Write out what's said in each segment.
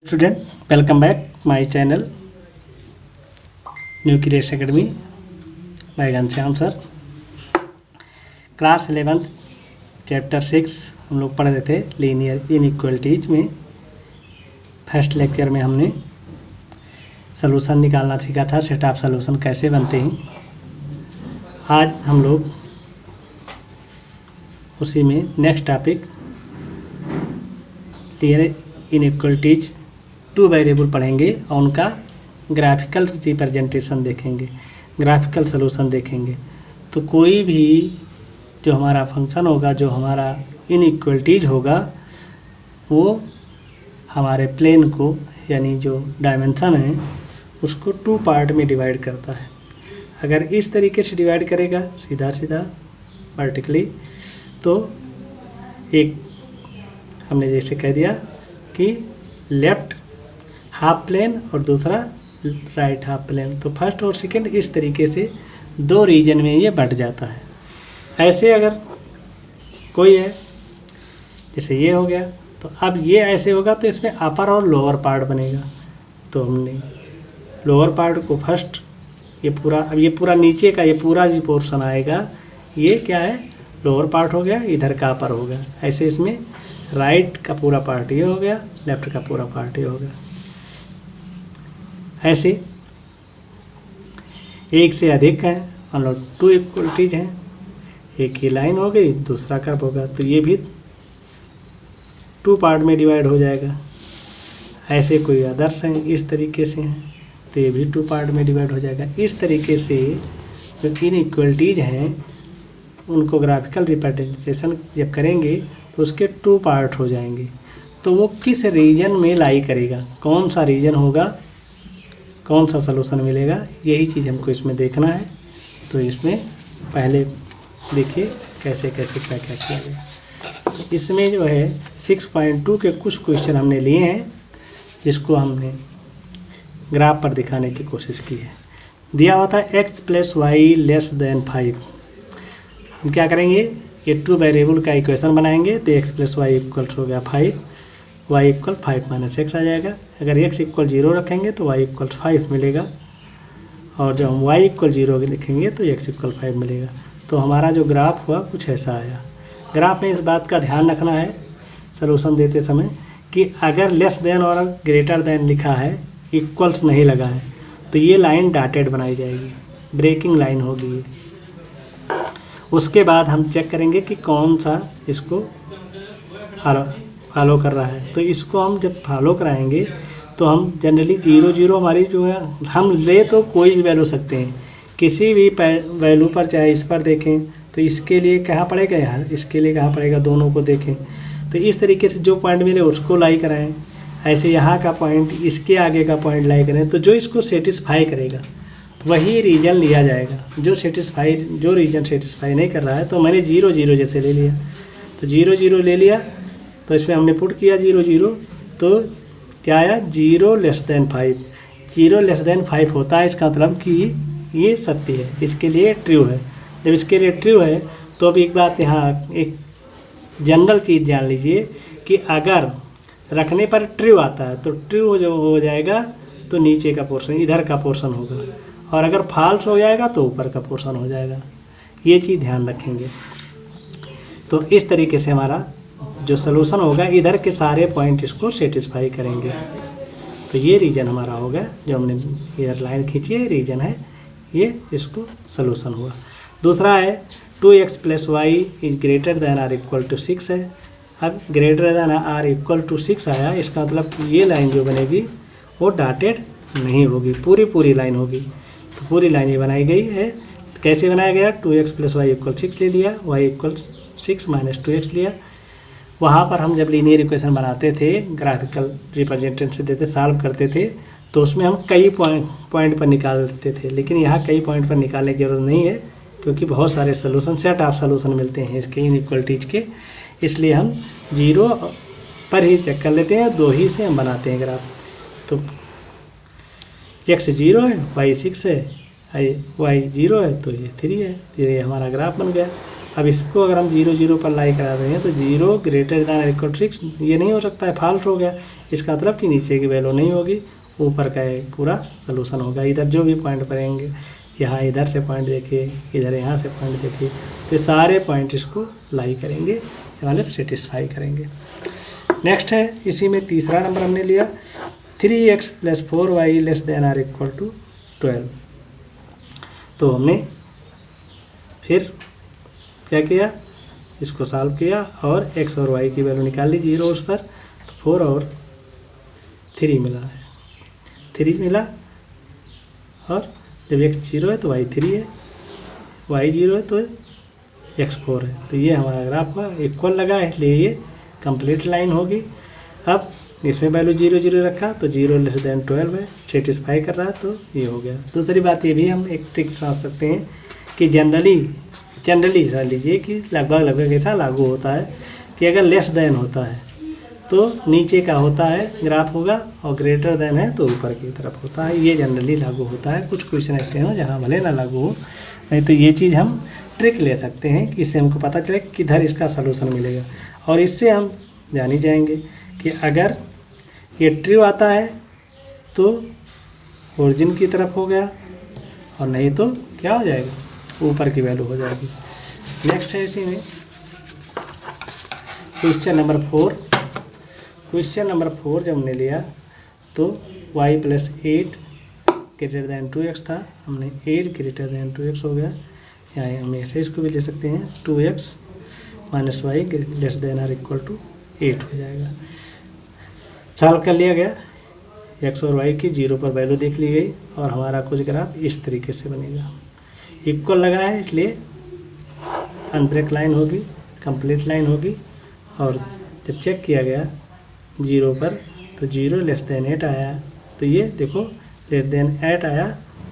Student welcome back my channel new creation academy by Ghanshyam sir. Class 11 chapter 6 हम लोग पढ़ रहे थे लीनियर इनइक्वालिटीज में। फर्स्ट लेक्चर में हमने सलूशन निकालना सीखा था, सेट ऑफ सलूशन कैसे बनते हैं। आज हम लोग उसी में next topic linear inequalities two variable पढ़ेंगे और उनका ग्राफिकल रिप्रेजेंटेशन देखेंगे, ग्राफिकल सलूशन देखेंगे। तो कोई भी जो हमारा फंक्शन होगा, जो हमारा इनइक्वालिटीज होगा, वो हमारे प्लेन को यानी जो डायमेंशन है उसको टू पार्ट में डिवाइड करता है। अगर इस तरीके से डिवाइड करेगा सीधा सीधा वर्टिकली, तो एक हमने जैसे कह दिया कि लेफ्ट हाफ प्लेन और दूसरा राइट हाफ प्लेन, तो फर्स्ट और सेकंड इस तरीके से दो रीजन में ये बट जाता है। ऐसे अगर कोई है जैसे ये हो गया, तो अब ये ऐसे होगा तो इसमें अपर और लोअर पार्ट बनेगा। तो हमने लोअर पार्ट को फर्स्ट ये पूरा, अब ये पूरा नीचे का ये पूरा जो पोर्शन आएगा ये क्या है, लोअर पार्ट हो गया, इधर का अपर हो गया। ऐसे इसमें राइट का पूरा पार्ट ये हो गया, लेफ्ट का पूरा पार्ट ये हो गया। ऐसे एक से अधिक है, मान लो टू इक्वलिटीज हैं, एक ही लाइन हो गई, दूसरा कर्व होगा, तो ये भी टू पार्ट में डिवाइड हो जाएगा। ऐसे कोई अदर्स हैं इस तरीके से हैं, तो ये भी टू पार्ट में डिवाइड हो जाएगा। इस तरीके से जो इनइक्वालिटीज हैं उनको ग्राफिकल रिप्रेजेंटेशन जब करेंगे तो उसके टू पार्ट हो जाएंगे। तो वो किस रीजन में लाई करेगा, कौन सा रीजन होगा, कौन सा सलूशन मिलेगा, यही चीज़ हमको इसमें देखना है। तो इसमें पहले देखिए कैसे कैसे क्या क्या किया गया। तो इसमें जो है 6.2 के कुछ क्वेश्चन हमने लिए हैं, जिसको हमने ग्राफ पर दिखाने की कोशिश की है। दिया हुआ था x + y < 5। हम क्या करेंगे, ये टू वेरिएबल का इक्वेशन बनाएंगे। तो x + y इक्वल्स हो गया 5, y इक्वल 5 - x आ जाएगा। अगर x इक्वल 0 रखेंगे तो y इक्वल 5 मिलेगा, और जब हम y इक्वल 0 लिखेंगे तो x इक्वल 5 मिलेगा। तो हमारा जो ग्राफ हुआ कुछ ऐसा आया। ग्राफ में इस बात का ध्यान रखना है सलूशन देते समय कि अगर लेस देन और ग्रेटर देन लिखा है, इक्वल्स नहीं लगा है, तो ये लाइन डॉटेड बनाई जाएगी, ब्रेकिंग लाइन होगी ये। उसके बाद हम चेक करेंगे कि कौन सा इसको फॉलो कर रहा है। तो इसको हम जब फॉलो कराएंगे तो हम जनरली 0 0 हमारी जो है, हम ले तो कोई भी वैल्यू सकते हैं, किसी भी वैल्यू पर, चाहे इस पर देखें तो इसके लिए कहाँ पड़ेगा यार, इसके लिए कहाँ पड़ेगा, दोनों को देखें। तो इस तरीके से जो पॉइंट मिले उसको लाई कराएं। ऐसे यहाँ का पॉइंट, इसके आगे का पॉइंट लाई करें, तो जो इसको सेटिस्फाई करेगा वही रीजन लिया जाएगा। जो रीजन सेटिस्फाई नहीं कर रहा है, तो मैंने 0 0 जैसे ले लिया, तो 0 0 ले लिया, तो इसमें हमने पुट किया 0 0, तो क्या आया 0 < 5। 0 < 5 होता है, इसका मतलब कि ये सत्य है, इसके लिए ट्रू है। जब इसके लिए ट्रू है तो अब एक बात यहाँ एक जनरल चीज़ जान लीजिए कि अगर रखने पर ट्रू आता है तो ट्रू जो हो जाएगा तो नीचे का पोर्शन, इधर का पोर्शन होगा, और अगर फॉल्स हो जाएगा तो ऊपर का पोर्शन हो जाएगा। ये चीज़ ध्यान रखेंगे। तो इस तरीके से हमारा जो सलूशन होगा, इधर के सारे पॉइंट इसको सेटिस्फाई करेंगे। तो ये रीजन हमारा होगा, जो हमने इधर लाइन खींची है, रीजन है ये, इसको सलूशन हुआ। दूसरा है 2x + y > 6 है। अब > 6 आया, इसका मतलब ये लाइन जो बनेगी वो डॉटेड नहीं होगी, पूरी लाइन होगी। तो पूरी लाइन ये बनाई गई है। कैसे बनाया गया, 2x + y = 6 ले लिया, y = 6 - 2x लिया। वहाँ पर हम जब लीनियर इक्वेशन बनाते थे, ग्राफिकल रिप्रेजेंटेशन देते, सॉल्व करते थे, तो उसमें हम कई पॉइंट पर निकालते थे। लेकिन यहाँ कई पॉइंट पर निकालने की जरूरत नहीं है, क्योंकि बहुत सारे सलूशन, सेट ऑफ सलूशन मिलते हैं इसके इनइक्वालिटीज के। इसलिए हम 0 पर ही चेक कर लेते हैं, 2 ही से हम बनाते हैं ग्राफ। तो x 0 है, y 6 है, y 0 है, तो ये 3 है। ये हमारा ग्राफ बन गया। अब इसको अगर हम 0 0 पर लाई करा रहे हैं तो 0 < 6 ये नहीं हो सकता है, फॉल्स हो गया। इसका मतलब कि नीचे की वैल्यू नहीं होगी, ऊपर का एक पूरा सोल्यूशन होगा। इधर जो भी पॉइंट पड़ेंगे, यहाँ इधर से पॉइंट देखिए, इधर यहाँ से पॉइंट देखिए, तो सारे पॉइंट इसको लाई करेंगे, मतलब सेटिस्फाई करेंगे। नेक्स्ट है इसी में तीसरा नंबर हमने लिया 3x + 4y ≤ 12। तो हमने फिर क्या किया, इसको सॉल्व किया और x और y की वैल्यू निकाल ली 0 उस पर, तो 4 और 3 मिला है, 3 मिला। और जब x 0 है तो y 3 है, y 0 है तो x 4 है। तो ये हमारा ग्राफ हुआ, इक्वल लगा है, इसलिए ये कंप्लीट लाइन होगी। अब इसमें वैल्यू 0 0 रखा तो 0 < 12 है, सेटिस्फाई कर रहा है, तो ये हो गया। दूसरी बात ये भी हम एक ट्रिक समझ सकते हैं कि जनरली जान लीजिए कि लगभग ऐसा लागू होता है कि अगर लेस देन होता है तो नीचे का होता है ग्राफ होगा, और ग्रेटर देन है तो ऊपर की तरफ होता है। ये जनरली लागू होता है। कुछ क्वेश्चन ऐसे हो जहाँ भले ना लागू हो, नहीं तो ये चीज़ हम ट्रिक ले सकते हैं कि इससे हमको पता चले किधर इसका सलूशन मिलेगा। और इससे हम जान ही जाएंगे कि अगर ये ट्रू आता है तो ओरिजिन की तरफ हो गया, और नहीं तो क्या हो जाएगा, ऊपर की वैल्यू हो जाएगी। नेक्स्ट है इसी में क्वेश्चन नंबर 4। क्वेश्चन नंबर 4 जब हमने लिया तो y + 8 > 2x था, हमने 8 > 2x हो गया। यहाँ हम ऐसे इसको भी ले सकते हैं, 2x - y < 8 हो जाएगा। सॉल्व कर लिया गया, x और y की 0 पर वैल्यू देख ली गई, और हमारा कुछ ग्राफ इस तरीके से बनेगा। इक्वल लगा है इसलिए अनब्रेक लाइन होगी, कंप्लीट लाइन होगी। और जब चेक किया गया 0 पर तो 0 < 8 आया, तो ये देखो <8 आया,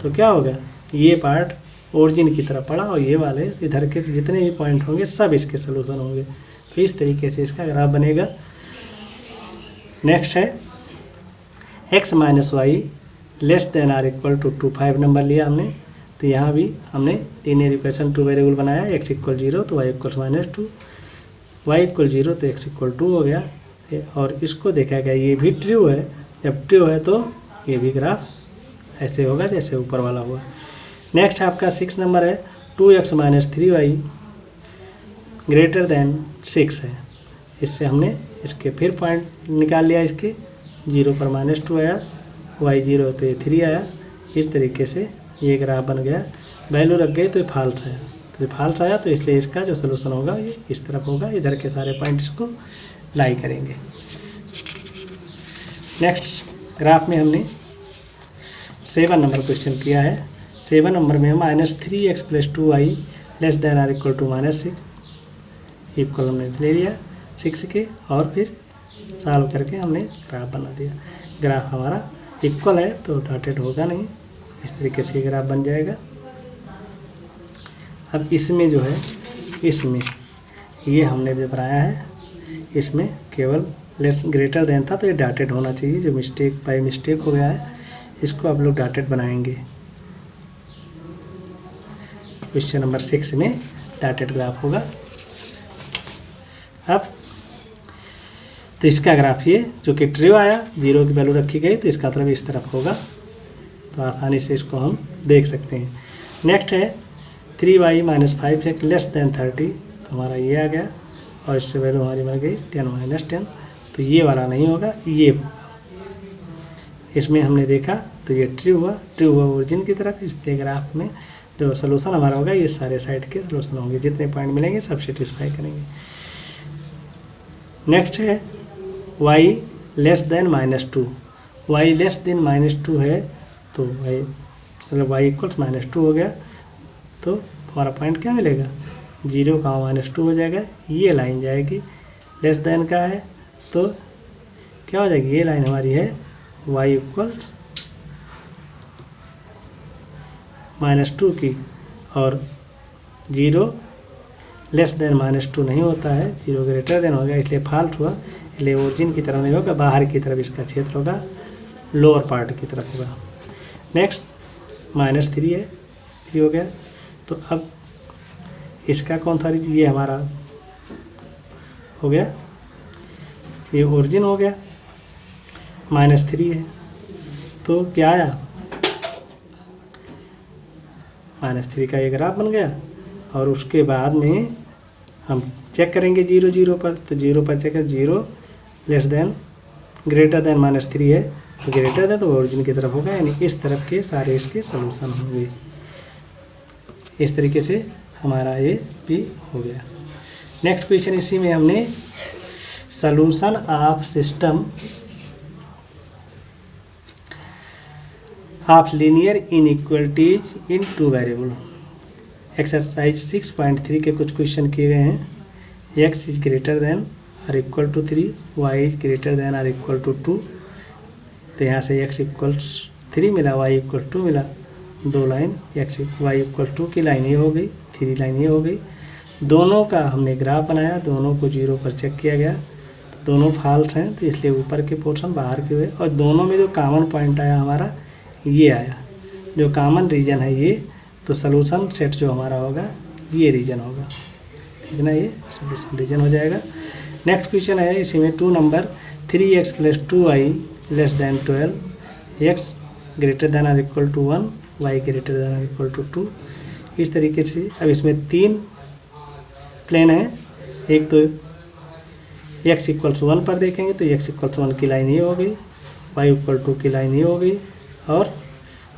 तो क्या होगा, ये पार्ट ओरिजिन की तरफ पड़ा, और ये वाले इधर के जितने भी पॉइंट होंगे सब इसके सोल्यूशन होंगे। तो इस तरीके से इसका ग्राफ बनेगा। नेक्स्ट है x - y < 2 5 नंबर लिया हमने। तो यहाँ भी हमने लीनियर इक्वेशन 2 वेरिएबल बनाया, x = 0 तो y = -2, y = 0 तो x = 2 हो गया। और इसको देखा गया ये भी ट्रू है, जब ट्रू है तो ये भी ग्राफ ऐसे होगा जैसे ऊपर वाला हुआ। नेक्स्ट आपका 6 नंबर है 2x - 3y > 6 है। इससे हमने इसके फिर पॉइंट निकाल लिया, इसके 0 पर -2 आया, y 0 तो ये 3 आया। इस तरीके से ये ग्राफ बन गया। वैल्यू रख गई तो ये फाल्स आया, तो ये फाल्स आया तो इसलिए इसका जो सोल्यूशन होगा ये इस तरफ होगा, इधर के सारे पॉइंट इसको लाई करेंगे। नेक्स्ट ग्राफ में हमने 7 नंबर क्वेश्चन किया है। 7 नंबर में -3x + 2y < -6 इक्वल हमने ले लिया 6 के, और फिर सॉल्व करके हमने ग्राफ बना दिया। ग्राफ हमारा इक्वल है तो डॉटेड होगा नहीं, इस तरीके से ग्राफ बन जाएगा। अब इसमें जो है, इसमें ये हमने जो बनाया है, इसमें केवल ग्रेटर देन था तो ये डॉटेड होना चाहिए, जो बाय मिस्टेक हो गया है इसको आप लोग डॉटेड बनाएंगे। क्वेश्चन नंबर 6 में डॉटेड ग्राफ होगा। अब तो इसका ग्राफ ये जो कि ट्रू आया, 0 की वैल्यू रखी गई तो इसका तरफ इस तरफ होगा, तो आसानी से इसको हम देख सकते हैं। नेक्स्ट है 3y - 5 < 30, तो हमारा ये आ गया, और इससे वैल्यू हमारी बन गई 10 - 10, तो ये वाला नहीं होगा, ये होगा। इसमें हमने देखा तो ये ट्रू हुआ ओरिजिन की तरफ। इसके ग्राफ में जो सोल्यूशन हमारा होगा ये सारे साइड के सोल्यूशन होंगे, जितने पॉइंट मिलेंगे सब सेटिस्फाई करेंगे। नेक्स्ट है y < -2, y < -2 है तो y मतलब y = -2 हो गया, तो हमारा पॉइंट क्या मिलेगा, 0 का -2 हो जाएगा। ये लाइन जाएगी लेस देन का है तो क्या हो जाएगी, ये लाइन हमारी है y = -2 की, और 0 < -2 नहीं होता है, 0 ग्रेटर देन हो गया, इसलिए फाल्ट हुआ, इसलिए ओरिजिन की तरफ नहीं होगा, बाहर की तरफ इसका क्षेत्र होगा, लोअर पार्ट की तरफ होगा। नेक्स्ट -3 है, 3 हो गया। तो अब इसका कौन सा चीज़, ये हमारा हो गया, ये ओरिजिन हो गया, -3 है। तो क्या आया, -3 का ये ग्राफ बन गया। और उसके बाद में हम चेक करेंगे 0 0 पर, तो 0 पर चेक है, 0 लेस देन ग्रेटर देन -3 है, तो ग्रेटर देन तो ओरिजिन की तरफ होगा, यानी इस तरफ के सारे इसके सलूशन होंगे। इस तरीके से हमारा ये भी हो गया। नेक्स्ट क्वेश्चन इसी में हमने solution of system of linear inequalities in 2 variable. Exercise 6.3 के कुछ क्वेश्चन किए गए हैं। x is greater than or equal to 3, y is greater than or equal to 2। तो यहाँ से x इक्वल्स 3 मिला, y इक्वल 2 मिला, 2 लाइन x y इक्वल 2 की लाइन ये हो गई, 3 लाइन ये हो गई। दोनों का हमने ग्राफ बनाया, दोनों को 0 पर चेक किया गया, तो दोनों फॉल्स हैं, तो इसलिए ऊपर के पोर्शन बाहर के हुए। और दोनों में जो कॉमन पॉइंट आया हमारा ये आया, जो कॉमन रीजन है ये, तो सलूशन सेट जो हमारा होगा ये रीजन होगा, ठीक है ना, ये सलूशन रीजन हो जाएगा। नेक्स्ट क्वेश्चन है इसी में 2 number 3x + 2y less than 12, x greater than or equal to 1, y greater than or equal to 2। इस तरीके से अब इसमें 3 प्लेन है। एक तो x = 1 पर देखेंगे तो x = 1 की लाइन ये हो गई, y = 2 की लाइन ये हो गई, और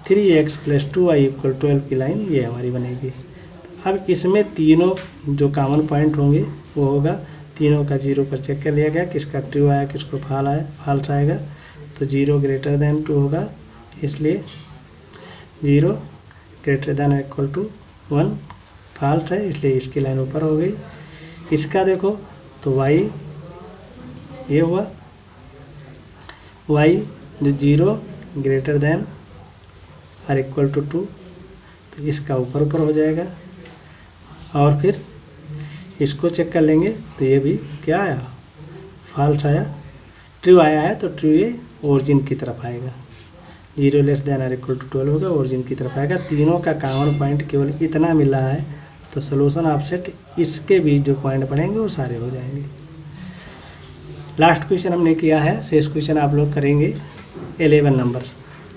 3x + 2y = 12 की लाइन ये हमारी बनेगी। अब इसमें तीनों जो कॉमन पॉइंट होंगे वो होगा, तीनों का 0 पर चेक कर लिया गया, किसका ट्रू आया किसको फॉल्स आएगा। तो 0 ग्रेटर देन 2 होगा, इसलिए 0 greater than equal to 1 false है, इसलिए इसकी लाइन ऊपर हो गई। इसका देखो तो y ये हुआ, y जो 0 greater than or equal to 2, तो इसका ऊपर ऊपर हो जाएगा। और फिर इसको चेक कर लेंगे तो ये भी क्या आया, फॉल्स आया। ट्रू आया है तो ट्रू ये ओरिजिन की तरफ आएगा, 0 less than or equal to 12 होगा, ओरिजिन की तरफ आएगा। तीनों का कॉमन पॉइंट केवल इतना मिल रहा है, तो सॉल्यूशन ऑफसेट इसके बीच जो पॉइंट पड़ेंगे वो सारे हो जाएंगे। लास्ट क्वेश्चन हमने किया है, शेष क्वेश्चन आप लोग करेंगे 11 number.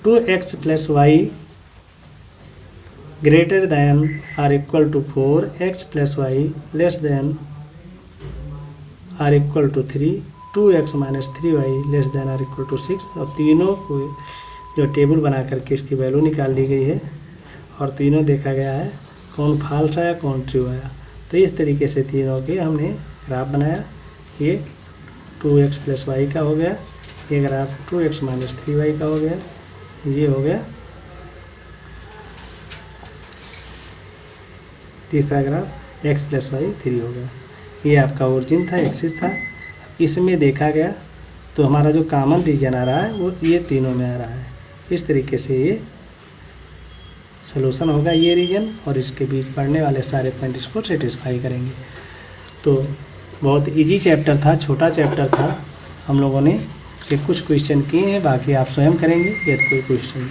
2x + y greater than or equal to 4, x + y less than or equal to 3, 2x - 3y less than or equal to 6। और तीनों को जो टेबल बना करके इसकी वैल्यू निकाल ली गई है, और तीनों देखा गया है कौन फॉल्स आया कौन ट्रू आया। तो इस तरीके से तीनों के हमने ग्राफ बनाया। ये 2x + y का हो गया, ये ग्राफ 2x - 3y का हो गया, ये हो गया तीसरा ग्राफ x + y 3 हो गया। ये आपका ओरिजिन था, एक्सिस था। इसमें देखा गया तो हमारा जो कॉमन रीजन आ रहा है वो ये तीनों में आ रहा है। इस तरीके से ये सलूशन होगा, ये रीजन और इसके बीच पढ़ने वाले सारे पॉइंट इसको सेटिस्फाई करेंगे। तो बहुत इजी चैप्टर था, छोटा चैप्टर था। हम लोगों ने ये कुछ क्वेश्चन किए हैं, बाकी आप स्वयं करेंगे। यदि कोई क्वेश्चन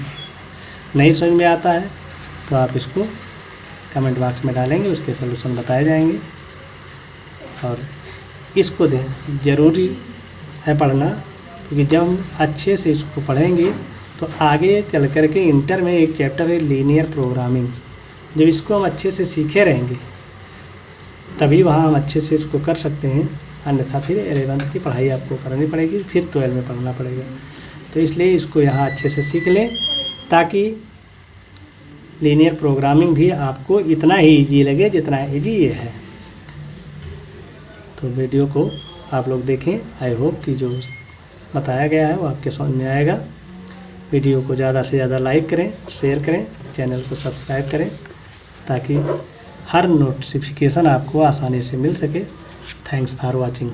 नहीं समझ में आता है तो आप इसको कमेंट बॉक्स में डालेंगे, उसके सलूशन बताए जाएंगे। और इसको ज़रूरी है पढ़ना, क्योंकि जब हम अच्छे से इसको पढ़ेंगे तो आगे चल कर के इंटर में एक चैप्टर है लीनियर प्रोग्रामिंग। जब इसको हम अच्छे से सीखे रहेंगे तभी वहाँ हम अच्छे से इसको कर सकते हैं, अन्यथा फिर 11th की पढ़ाई आपको करनी पड़ेगी, फिर 12 में पढ़ना पड़ेगा। तो इसलिए इसको यहाँ अच्छे से सीख लें, ताकि लीनियर प्रोग्रामिंग भी आपको इतना ही इजी लगे जितना इजी ये है। तो वीडियो को आप लोग देखें। आई होप कि जो बताया गया है वो आपके समझ में आएगा। वीडियो को ज़्यादा से ज़्यादा लाइक करें, शेयर करें, चैनल को सब्सक्राइब करें, ताकि हर नोटिफिकेशन आपको आसानी से मिल सके। Thanks for watching.